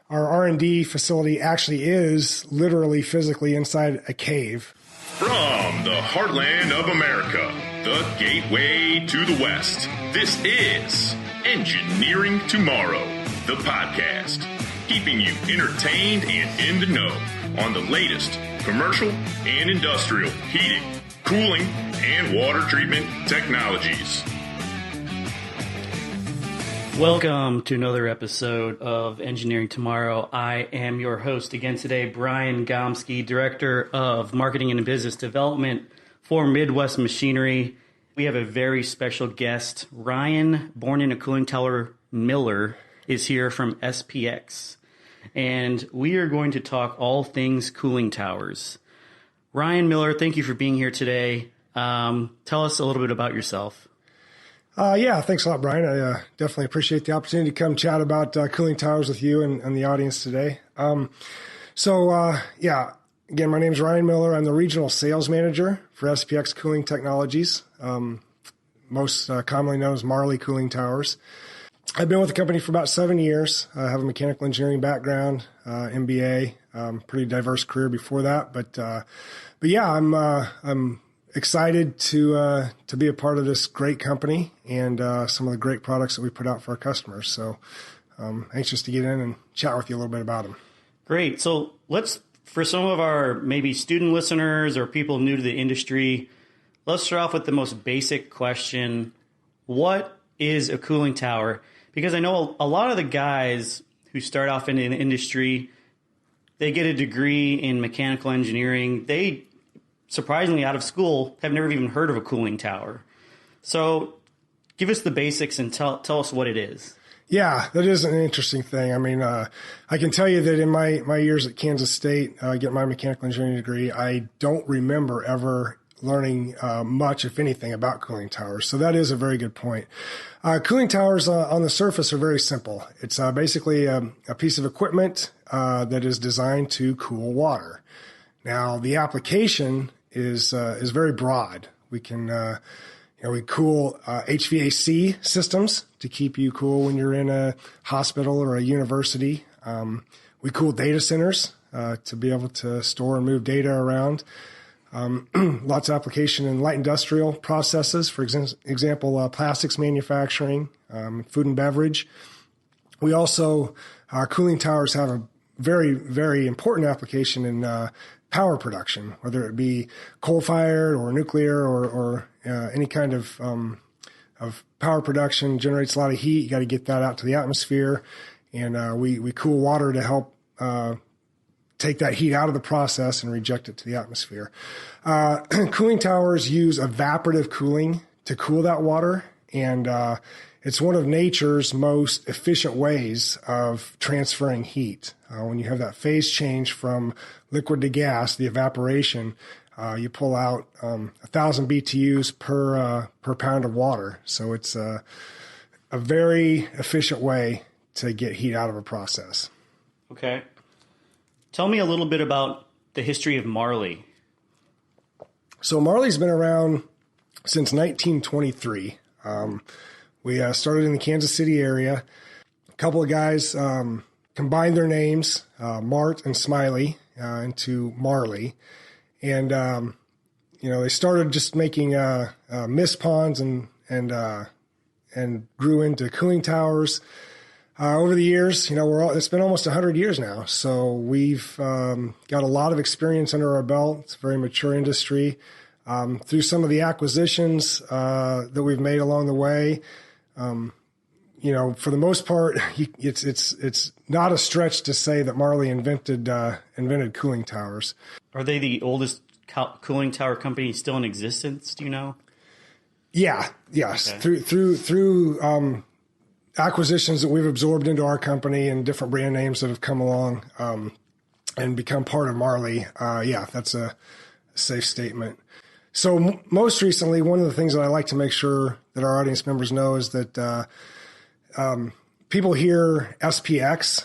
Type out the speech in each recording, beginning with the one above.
our R&D facility actually is literally physically inside a cave. From the heartland of America, the gateway to the West, this is Engineering Tomorrow, the podcast, keeping you entertained and in the know on the latest commercial and industrial heating, cooling, and water treatment technologies. Welcome to another episode of Engineering Tomorrow. I am your host again today, Brian Gomsky, Director of Marketing and Business Development for Midwest Machinery. We have a very special guest. Ryan, born in a cooling tower Miller, is here from SPX. And we are going to talk all things cooling towers. Ryan Miller, thank you for being here today. Tell us a little bit about yourself. Yeah, thanks a lot, Brian. I definitely appreciate the opportunity to come chat about cooling towers with you and the audience today. Again, my name is Ryan Miller. I'm the Regional Sales Manager for SPX Cooling Technologies, most commonly known as Marley Cooling Towers. I've been with the company for about 7 years. I have a mechanical engineering background, MBA, pretty diverse career before that. But yeah, I'm excited to be a part of this great company and some of the great products that we put out for our customers. So anxious to get in and chat with you a little bit about them. Great. So for some of our maybe student listeners or people new to the industry, let's start off with the most basic question. What is a cooling tower? Because I know a lot of the guys who start off in the industry, they get a degree in mechanical engineering. They surprisingly, out of school, have never even heard of a cooling tower. So give us the basics and tell us what it is. Yeah, that is an interesting thing. I mean, I can tell you that in my years at Kansas State, getting my mechanical engineering degree, I don't remember ever learning much, if anything, about cooling towers. So that is a very good point. Cooling towers on the surface are very simple. It's basically a piece of equipment that is designed to cool water. Now, the application is very broad. We can we cool HVAC systems to keep you cool when you're in a hospital or a university. We cool data centers to be able to store and move data around. Lots of application in light industrial processes, for example, plastics manufacturing, food and beverage. We also, our cooling towers have a very, very important application in power production, whether it be coal-fired or nuclear or any kind of power production. Generates a lot of heat. You got to get that out to the atmosphere, and we cool water to help take that heat out of the process and reject it to the atmosphere. Cooling towers use evaporative cooling to cool that water, and it's one of nature's most efficient ways of transferring heat. When you have that phase change from liquid to gas, the evaporation, you pull out 1,000 BTUs per pound of water. So it's a very efficient way to get heat out of a process. Okay. Tell me a little bit about the history of Marley. So Marley's been around since 1923. We started in the Kansas City area. A couple of guys combined their names, Mart and Smiley, into Marley. And, they started just making mist ponds and grew into cooling towers. Over the years, it's been almost 100 years now. So we've got a lot of experience under our belt. It's a very mature industry. Through some of the acquisitions that we've made along the way, for the most part, it's not a stretch to say that Marley invented cooling towers. Are they the oldest cooling tower company still in existence? Do you know? Yeah. Yes. Okay. Through acquisitions that we've absorbed into our company and different brand names that have come along and become part of Marley. That's a safe statement. So most recently, one of the things that I like to make sure that our audience members know is that people hear SPX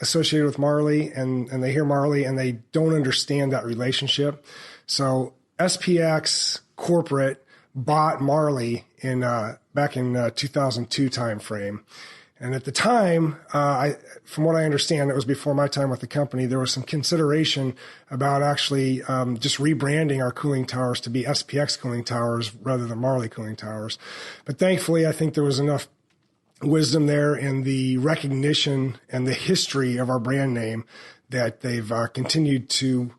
associated with Marley, and they hear Marley, and they don't understand that relationship. So SPX corporate bought Marley back in 2002 timeframe, And at the time, from what I understand, it was before my time with the company, there was some consideration about actually just rebranding our cooling towers to be SPX cooling towers rather than Marley cooling towers. But thankfully, I think there was enough wisdom there in the recognition and the history of our brand name that they've continued to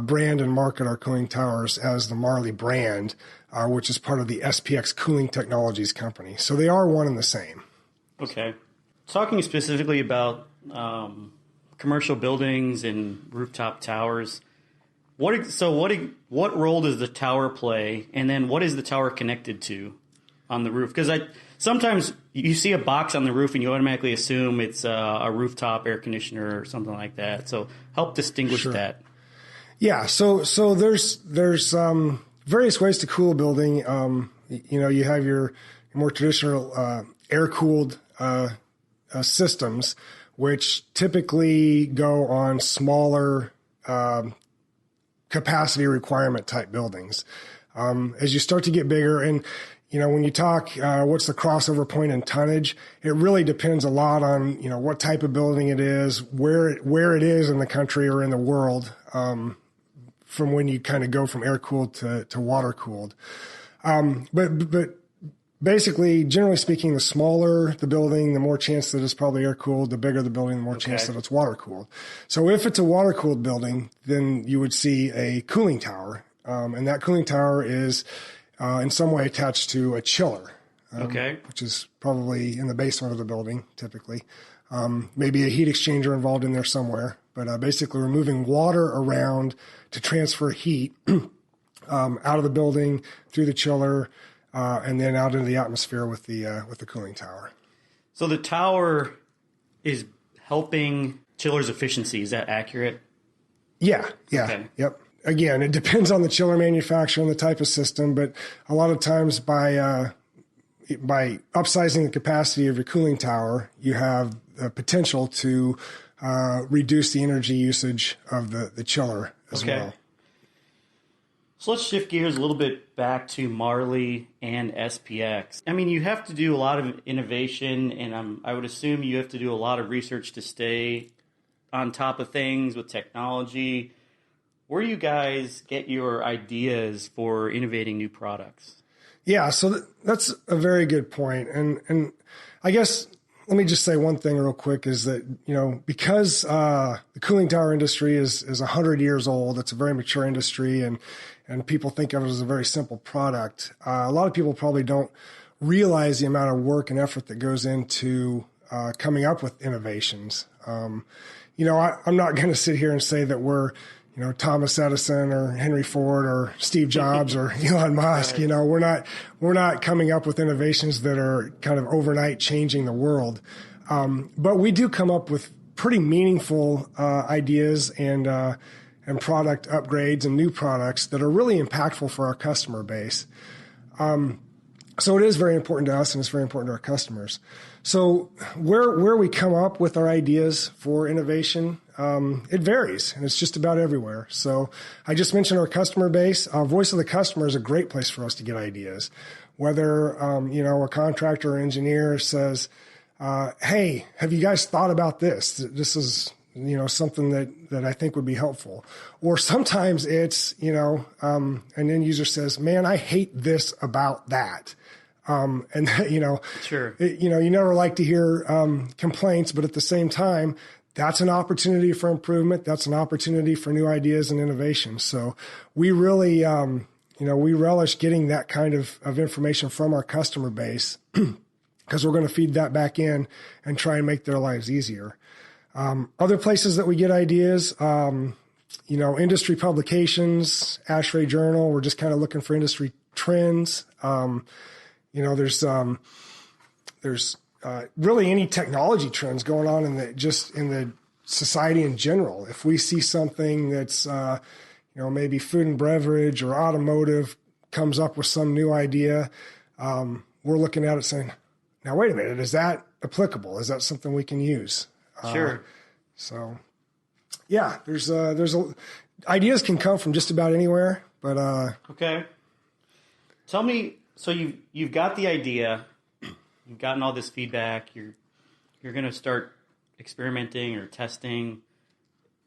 brand and market our cooling towers as the Marley brand, which is part of the SPX Cooling Technologies company. So they are one and the same. Okay. Talking specifically about commercial buildings and rooftop towers, what role does the tower play, and then what is the tower connected to on the roof? Because sometimes you see a box on the roof and you automatically assume it's a rooftop air conditioner or something like that. So help distinguish that. Yeah. So there's various ways to cool a building. You have your more traditional air-cooled systems, which typically go on smaller capacity requirement type buildings. As you start to get bigger, and when you talk what's the crossover point in tonnage, it really depends a lot on what type of building it is, where it is in the country or in the world, from when you kind of go from air-cooled to water-cooled. But basically, generally speaking, the smaller the building, the more chance that it's probably air-cooled. The bigger the building, the more chance that it's water-cooled. So if it's a water-cooled building, then you would see a cooling tower. And that cooling tower is in some way attached to a chiller, which is probably in the basement of the building, typically. Maybe a heat exchanger involved in there somewhere. But basically, we're moving water around to transfer heat out of the building through the chiller, and then out into the atmosphere with the cooling tower. So the tower is helping chiller's efficiency. Is that accurate? Yeah. Okay. Yep. Again, it depends on the chiller manufacturer and the type of system, but a lot of times by upsizing the capacity of your cooling tower, you have the potential to reduce the energy usage of the chiller as well. So let's shift gears a little bit back to Marley and SPX. I mean, you have to do a lot of innovation, and I would assume you have to do a lot of research to stay on top of things with technology. Where do you guys get your ideas for innovating new products? Yeah, so that's a very good point. And I guess let me just say one thing real quick is that, because the cooling tower industry is 100 years old, it's a very mature industry, and people think of it as a very simple product. A lot of people probably don't realize the amount of work and effort that goes into coming up with innovations. I'm not going to sit here and say that we're, Thomas Edison or Henry Ford or Steve Jobs or Elon Musk. Right. We're not coming up with innovations that are kind of overnight changing the world. But we do come up with pretty meaningful ideas and product upgrades and new products that are really impactful for our customer base. So it is very important to us, and it's very important to our customers. So where we come up with our ideas for innovation, it varies, and it's just about everywhere. So I just mentioned our customer base. Voice of the customer is a great place for us to get ideas. Whether, a contractor or engineer says, hey, have you guys thought about this? This is, something that I think would be helpful. Or sometimes it's, an end user says, man, I hate this about that. Sure. You never like to hear complaints, but at the same time, that's an opportunity for improvement. That's an opportunity for new ideas and innovation. So we really, we relish getting that kind of information from our customer base because we're going to feed that back in and try and make their lives easier. Other places that we get ideas, industry publications, ASHRAE Journal. We're just kind of looking for industry trends. There's really any technology trends going on in the society in general. If we see something that's, maybe food and beverage or automotive comes up with some new idea, we're looking at it saying, now, wait a minute, is that applicable? Is that something we can use? Sure. So, yeah, ideas can come from just about anywhere, but okay. Tell me, so you've got the idea, you've gotten all this feedback, you're you're going to start experimenting or testing.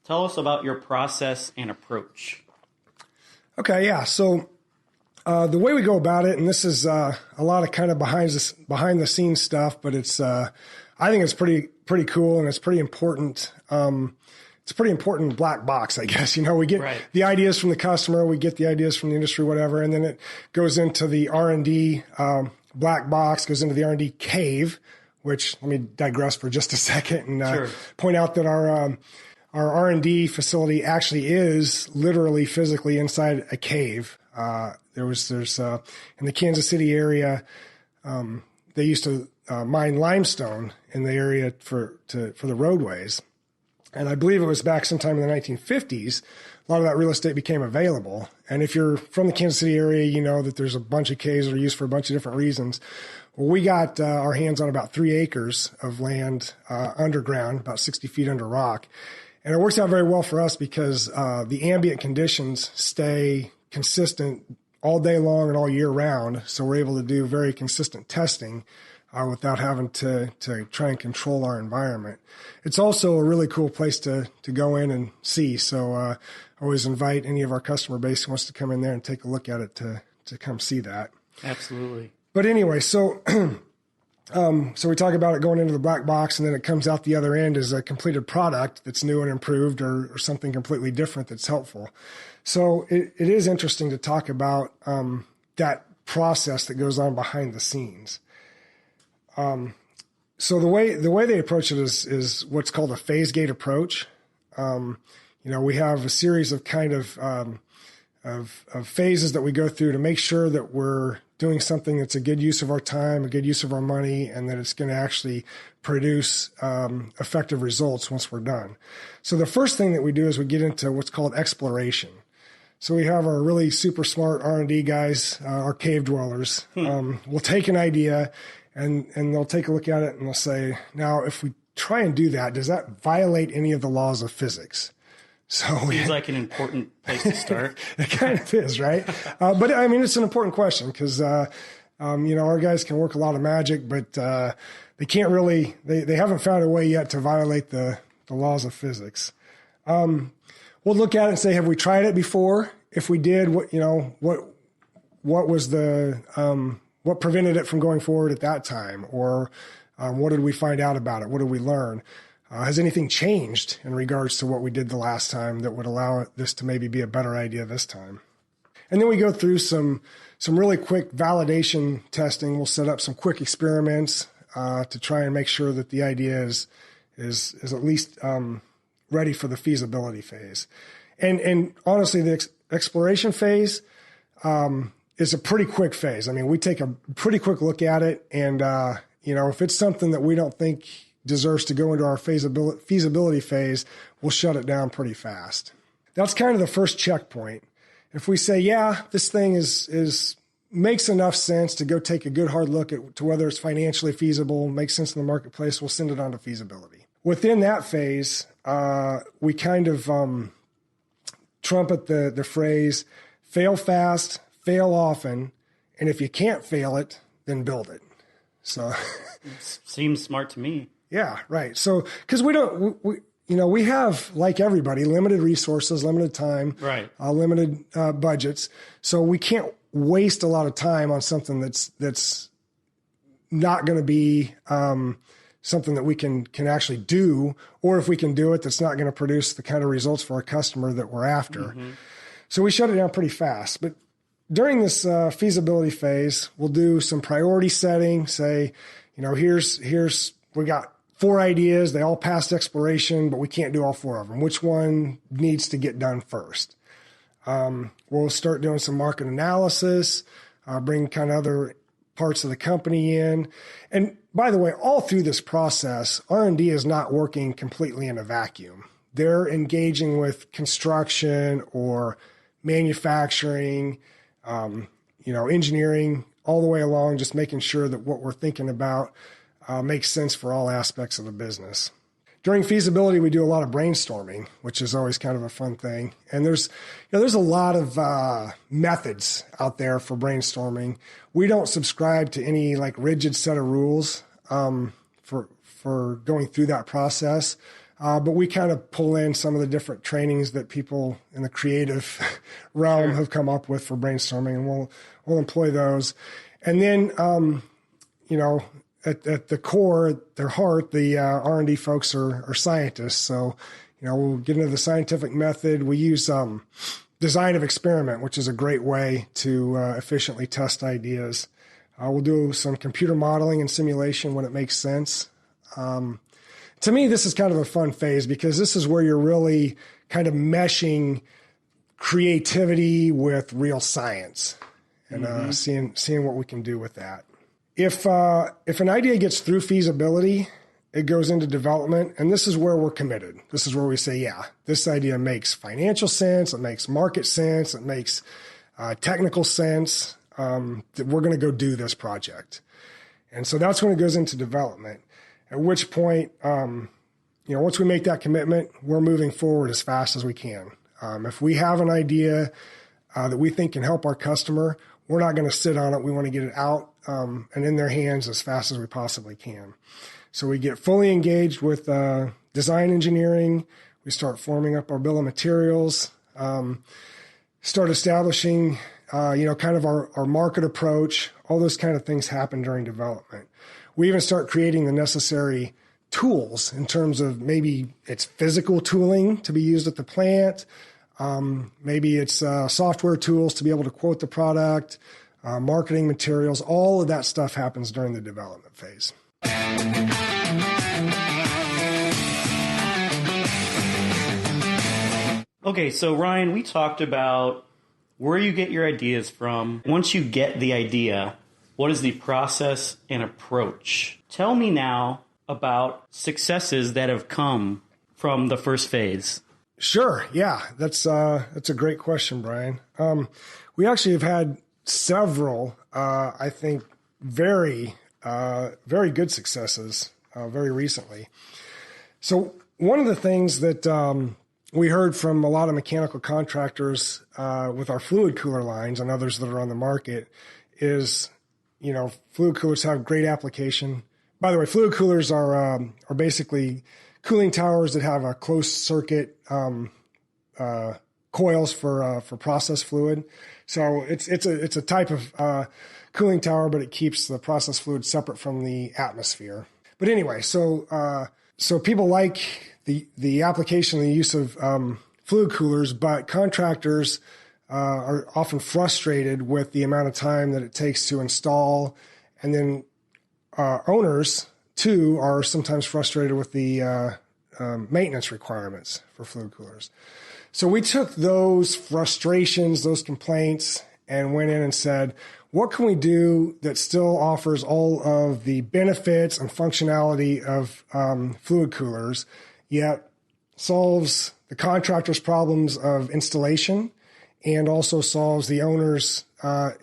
Tell us about your process and approach. Okay, yeah. So the way we go about it, and this is a lot of kind of behind the scenes stuff, but it's I think it's pretty cool, and it's pretty important. It's a pretty important black box, I guess. We get the ideas from the customer, we get the ideas from the industry, whatever, and then it goes into the R&D black box, goes into the R&D cave, which, let me digress for just a second and point out that our R&D facility actually is literally physically inside a cave. There's in the Kansas City area, they used to mine limestone in the area for the roadways. And I believe it was back sometime in the 1950s, a lot of that real estate became available. And if you're from the Kansas City area, you know that there's a bunch of caves that are used for a bunch of different reasons. Well, we got our hands on about 3 acres of land underground, about 60 feet under rock. And it works out very well for us because the ambient conditions stay consistent all day long and all year round. So we're able to do very consistent testing without having to try and control our environment. It's also a really cool place to go in and see. So I always invite any of our customer base who wants to come in there and take a look at it to come see that. Absolutely. But anyway, so so we talk about it going into the black box, and then it comes out the other end as a completed product that's new and improved or something completely different that's helpful. So it is interesting to talk about that process that goes on behind the scenes. So the way they approach it is what's called a phase gate approach. We have a series of kind of phases that we go through to make sure that we're doing something that's a good use of our time, a good use of our money, and that it's going to actually produce effective results once we're done. So the first thing that we do is we get into what's called exploration. So we have our really super smart R&D guys, our cave dwellers. We'll take an idea and they'll take a look at it and they'll say, now, if we try and do that, does that violate any of the laws of physics? So seems like an important place to start. It kind of is, right? But I mean, it's an important question because, our guys can work a lot of magic, but they can't really, they haven't found a way yet to violate the laws of physics. We'll look at it and say, have we tried it before? If we did, what was what prevented it from going forward at that time? Or what did we find out about it? What did we learn? Has anything changed in regards to what we did the last time that would allow this to maybe be a better idea this time? And then we go through some really quick validation testing. We'll set up some quick experiments to try and make sure that the idea is at least ready for the feasibility phase. And honestly, the exploration phase is a pretty quick phase. I mean, we take a pretty quick look at it, and if it's something that we don't think deserves to go into our feasibility phase, we'll shut it down pretty fast. That's kind of the first checkpoint. If we say, yeah, this thing makes enough sense to go take a good hard look to whether it's financially feasible, makes sense in the marketplace, we'll send it on to feasibility. Within that phase, we kind of trumpet the phrase, fail fast, fail often, and if you can't fail it, then build it. So seems smart to me. Yeah, right. So, because we have, like everybody, limited resources, limited time, right? Limited budgets. So we can't waste a lot of time on something that's not going to be something that we can actually do, or if we can do it, that's not going to produce the kind of results for our customer that we're after. Mm-hmm. So we shut it down pretty fast. But during this feasibility phase, we'll do some priority setting. Say, here's we got 4 ideas. They all passed exploration, but we can't do all 4 of them. Which one needs to get done first? We'll start doing some market analysis, bring kind of other parts of the company in. And by the way, all through this process, R&D is not working completely in a vacuum. They're engaging with construction or manufacturing, engineering, all the way along, just making sure that what we're thinking about makes sense for all aspects of the business. During feasibility, we do a lot of brainstorming, which is always kind of a fun thing. And there's a lot of methods out there for brainstorming. We don't subscribe to any rigid set of rules for for going through that process. But we kind of pull in some of the different trainings that people in the creative realm have come up with for brainstorming, and we'll employ those. And then, at the core, at their heart, the R&D folks are scientists. So, we'll get into the scientific method. We use design of experiment, which is a great way to efficiently test ideas. We'll do some computer modeling and simulation when it makes sense. To me, this is kind of a fun phase because this is where you're really kind of meshing creativity with real science and seeing what we can do with that. If an idea gets through feasibility, it goes into development, and this is where we're committed. This is where we say, yeah, this idea makes financial sense, it makes market sense, it makes technical sense, that we're going to go do this project. And so that's when it goes into development. At which point, once we make that commitment, we're moving forward as fast as we can. If we have an idea that we think can help our customer, we're not going to sit on it. We want to get it out and in their hands as fast as we possibly can. So we get fully engaged with design engineering. We start forming up our bill of materials, start establishing, kind of our market approach. All those kind of things happen during development. We even start creating the necessary tools in terms of maybe it's physical tooling to be used at the plant. Maybe it's software tools to be able to quote the product, marketing materials. All of that stuff happens during the development phase. Okay, so Ryan, we talked about where you get your ideas from. Once you get the idea, what is the process and approach? Tell me now about successes that have come from the first phase. Sure. Yeah, that's a great question, Brian. We actually have had several, I think, very good successes very recently. So one of the things that we heard from a lot of mechanical contractors with our fluid cooler lines and others that are on the market is, fluid coolers have great application. By the way, fluid coolers are basically cooling towers that have a closed circuit coils for process fluid. So it's a type of cooling tower, but it keeps the process fluid separate from the atmosphere. But anyway, so people like the application and the use of fluid coolers, but contractors are often frustrated with the amount of time that it takes to install, and then owners too are sometimes frustrated with the maintenance requirements for fluid coolers. So we took those frustrations, those complaints, and went in and said, what can we do that still offers all of the benefits and functionality of fluid coolers, yet solves the contractor's problems of installation and also solves the owner's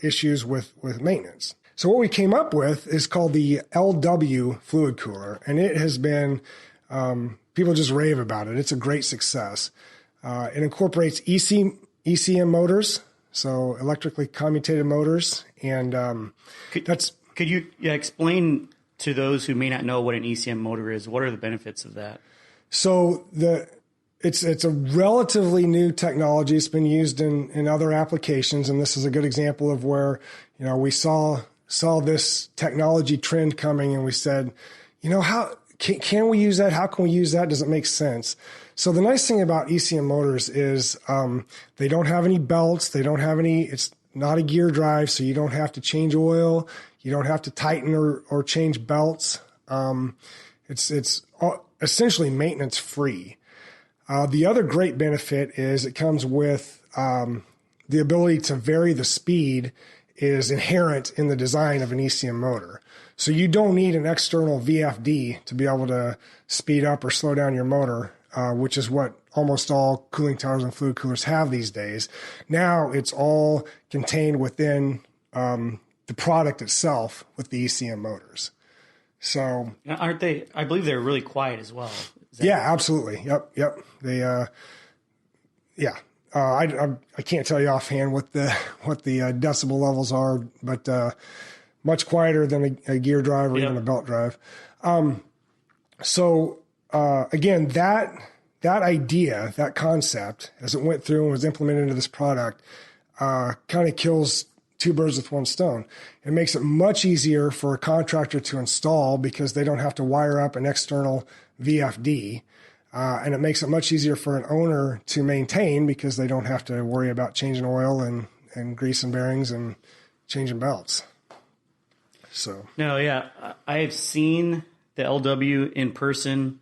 issues with maintenance? So what we came up with is called the LW fluid cooler, and it has been, people just rave about it. It's a great success. It incorporates ECM motors, so electrically commutated motors, and Could you explain to those who may not know what an ECM motor is? What are the benefits of that? So it's a relatively new technology. It's been used in other applications, and this is a good example of where we saw this technology trend coming, and we said, how can we use that? How can we use that? Does it make sense? So the nice thing about ECM motors is they don't have any belts. It's not a gear drive, so you don't have to change oil. You don't have to tighten or change belts. It's essentially maintenance free. The other great benefit is it comes with the ability to vary the speed is inherent in the design of an ECM motor. So you don't need an external VFD to be able to speed up or slow down your motor, which is what almost all cooling towers and fluid coolers have these days. Now it's all contained within the product itself with the ECM motors. So aren't they? I believe they're really quiet as well. Yeah, absolutely. Yep. They, I can't tell you offhand what the decibel levels are, but much quieter than a gear drive or even a belt drive. So again, that idea, that concept, as it went through and was implemented into this product, kind of kills two birds with one stone. It makes it much easier for a contractor to install because they don't have to wire up an external VFD. And it makes it much easier for an owner to maintain because they don't have to worry about changing oil and grease and bearings and changing belts. So No, yeah, I have seen the LW in person,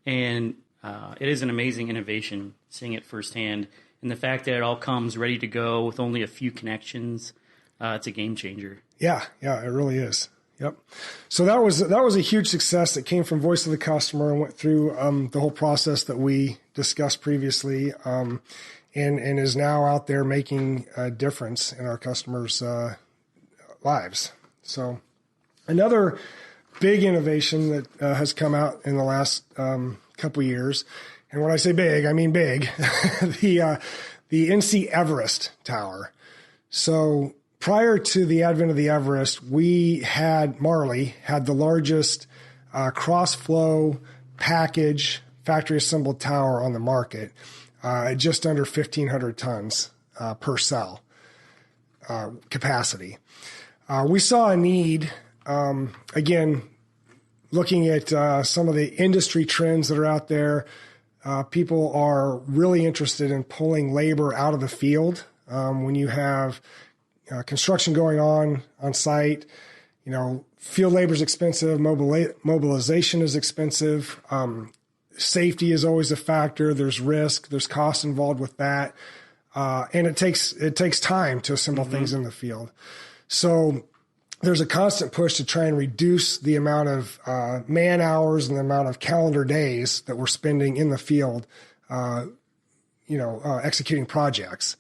and it is an amazing innovation, seeing it firsthand. And the fact that it all comes ready to go with only a few connections, it's a game changer. Yeah, it really is. Yep. So that was a huge success that came from voice of the customer and went through the whole process that we discussed previously, and is now out there making a difference in our customers' lives. So another big innovation that has come out in the last couple years, and when I say big, I mean big, the Nc Everest Tower. So prior to the advent of the Everest, Marley had the largest cross-flow package factory assembled tower on the market, at just under 1,500 tons per cell capacity. We saw a need, again, looking at some of the industry trends that are out there. People are really interested in pulling labor out of the field. When you have construction going on site, field labor is expensive, mobilization is expensive, safety is always a factor. There's risk, there's cost involved with that, and it takes time to assemble things in the field. So there's a constant push to try and reduce the amount of man hours and the amount of calendar days that we're spending in the field, executing projects.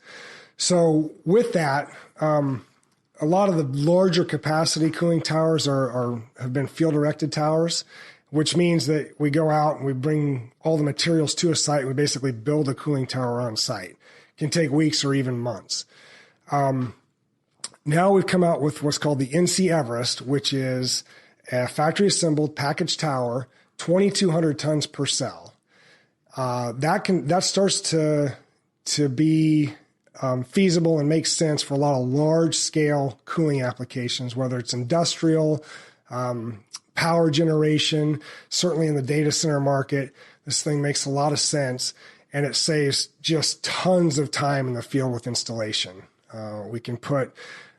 So with that, a lot of the larger capacity cooling towers have been field erected towers, which means that we go out and we bring all the materials to a site and we basically build a cooling tower on site. It can take weeks or even months. Now we've come out with what's called the Nc Everest, which is a factory assembled package tower, 2,200 tons per cell. That starts to be feasible and makes sense for a lot of large scale cooling applications, whether it's industrial, power generation, certainly in the data center market. This thing makes a lot of sense, and it saves just tons of time in the field with installation. We can put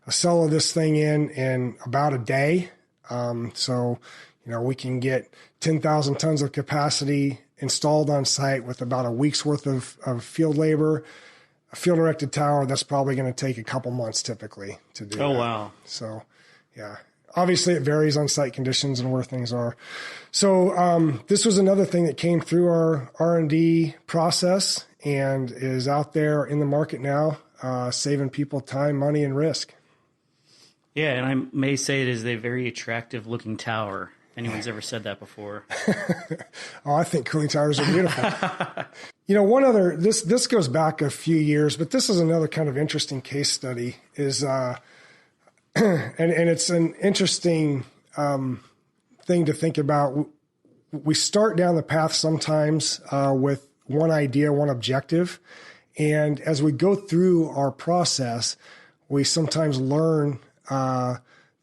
a cell of this thing in about a day. So we can get 10,000 tons of capacity installed on site with about a week's worth of field labor. A field erected tower, that's probably going to take a couple months typically to do. Oh, that. wow. So, yeah. Obviously, it varies on site conditions and where things are. So this was another thing that came through our R&D process and is out there in the market now, saving people time, money, and risk. Yeah, and I may say it is a very attractive looking tower. Anyone's ever said that before? Oh, I think cooling towers are beautiful. This goes back a few years, but this is another kind of interesting case study is, and it's an interesting thing to think about. We start down the path sometimes with one idea, one objective. And as we go through our process, we sometimes learn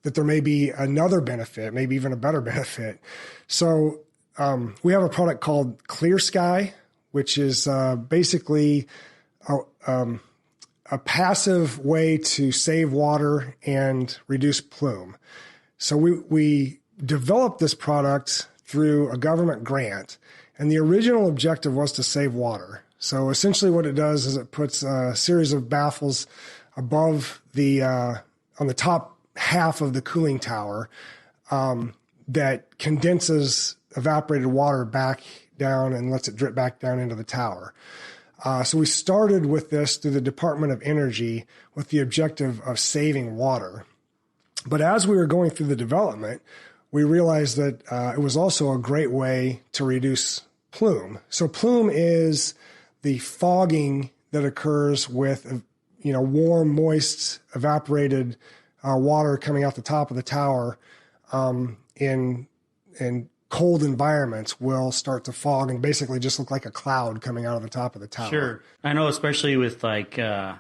that there may be another benefit, maybe even a better benefit. So we have a product called Clear Sky, which is basically a passive way to save water and reduce plume. So we developed this product through a government grant, and the original objective was to save water. So essentially what it does is it puts a series of baffles above on the top half of the cooling tower that condenses evaporated water back down and lets it drip back down into the tower. So we started with this through the Department of Energy with the objective of saving water. But as we were going through the development, we realized that it was also a great way to reduce plume. So plume is the fogging that occurs with warm, moist, evaporated water coming out the top of the tower in cold environments will start to fog and basically just look like a cloud coming out of the top of the tower. Sure. I know, especially with like, where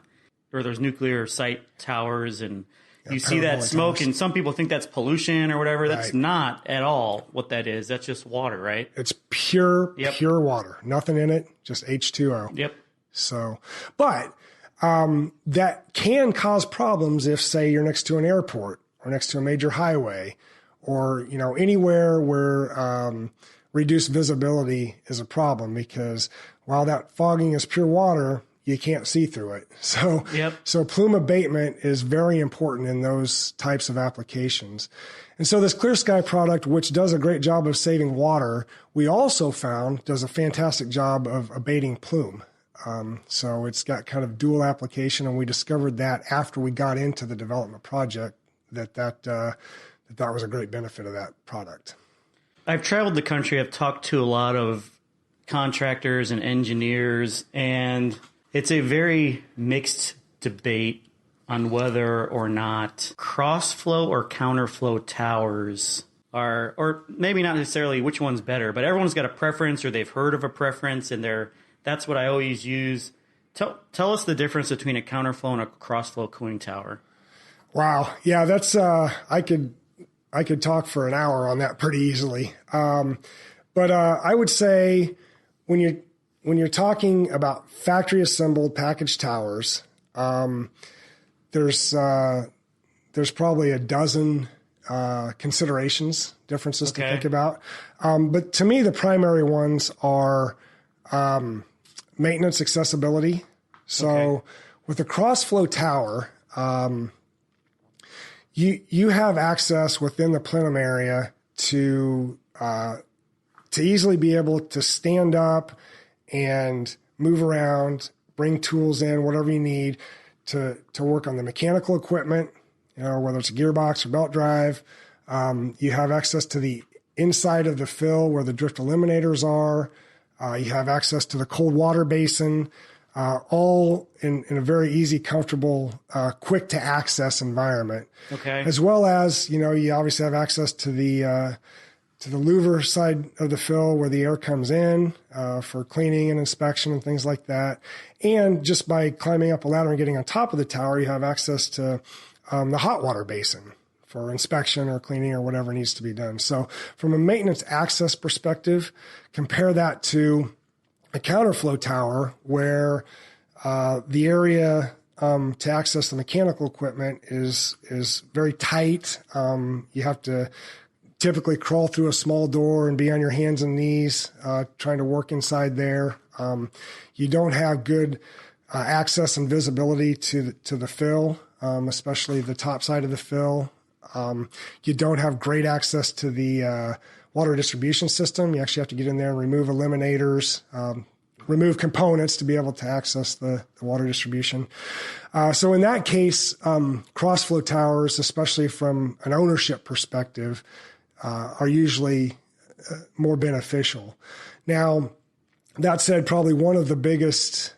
there's nuclear site towers and you see that smoke towers. And some people think that's pollution or whatever. That's not at all what that is. That's just water, right? It's pure water. Nothing in it, just H2O. Yep. So, but that can cause problems if, say, you're next to an airport or next to a major highway or, anywhere where reduced visibility is a problem, because while that fogging is pure water, you can't see through it. So plume abatement is very important in those types of applications. And so this Clear Sky product, which does a great job of saving water, we also found does a fantastic job of abating plume. So it's got kind of dual application, and we discovered that after we got into the development project that was a great benefit of that product. I've traveled the country. I've talked to a lot of contractors and engineers, and it's a very mixed debate on whether or not cross-flow or counterflow towers are, or maybe not necessarily which one's better, but everyone's got a preference or they've heard of a preference, and that's what I always use. Tell us the difference between a counterflow and a cross-flow cooling tower. Wow. Yeah, that's I could talk for an hour on that pretty easily. But I would say when you're talking about factory assembled package towers, there's probably a dozen differences to think about. But to me, the primary ones are maintenance accessibility. So with a cross-flow tower, you have access within the plenum area to easily be able to stand up and move around, bring tools in, whatever you need to work on the mechanical equipment, whether it's a gearbox or belt drive. You have access to the inside of the fill where the drift eliminators are. You have access to the cold water basin, all in a very easy, comfortable, quick to access environment. Okay. As well as, you obviously have access to the louver side of the fill where the air comes in, for cleaning and inspection and things like that. And just by climbing up a ladder and getting on top of the tower, you have access to, the hot water basin for inspection or cleaning or whatever needs to be done. So from a maintenance access perspective, compare that to a counterflow tower where the area to access the mechanical equipment is very tight. You have to typically crawl through a small door and be on your hands and knees trying to work inside there. You don't have good access and visibility to the fill, especially the top side of the fill. You don't have great access to the water distribution system. You actually have to get in there and remove eliminators, remove components to be able to access the water distribution. So in that case, cross-flow towers, especially from an ownership perspective, are usually more beneficial. Now, that said, probably one of the biggest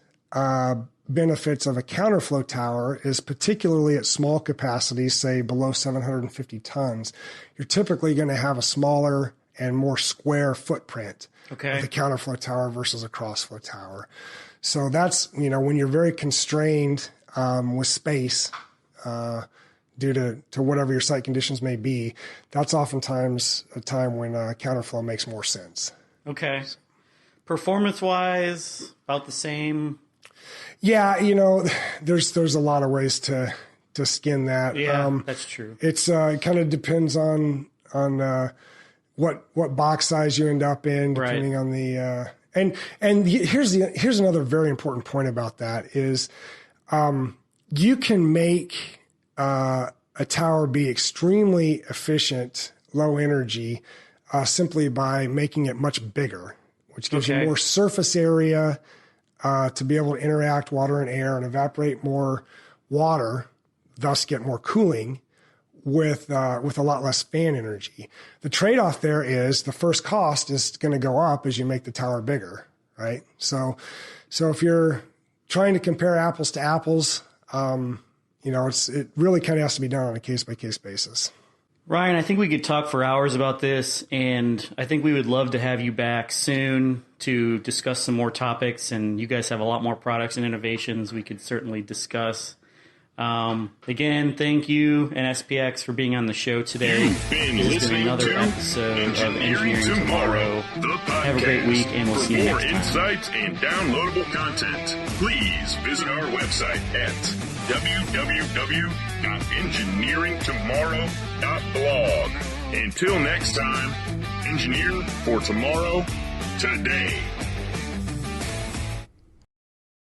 benefits of a counterflow tower is particularly at small capacities, say below 750 tons, you're typically going to have a smaller and more square footprint of the counterflow tower versus a crossflow tower. So that's, when you're very constrained with space due to whatever your site conditions may be, that's oftentimes a time when counterflow makes more sense. Okay. Performance-wise, about the same? Yeah, there's a lot of ways to skin that. Yeah, that's true. It's it kind of depends on what box size you end up in, depending on the and here's another very important point about that is you can make a tower be extremely efficient, low energy, simply by making it much bigger, which gives you more surface area to be able to interact water and air and evaporate more water, thus get more cooling with a lot less fan energy. The trade-off there is the first cost is going to go up as you make the tower bigger, right? So if you're trying to compare apples to apples, it really kind of has to be done on a case-by-case basis. Ryan, I think we could talk for hours about this, and I think we would love to have you back soon to discuss some more topics, and you guys have a lot more products and innovations we could certainly discuss. Again, thank you and SPX for being on the show today. You've been listening another to episode of Engineering Tomorrow, the podcast. Have a great week, and we'll see you next time. For more insights and downloadable content, please visit our website at www.engineeringtomorrow.blog. Until next time, engineer for tomorrow, today.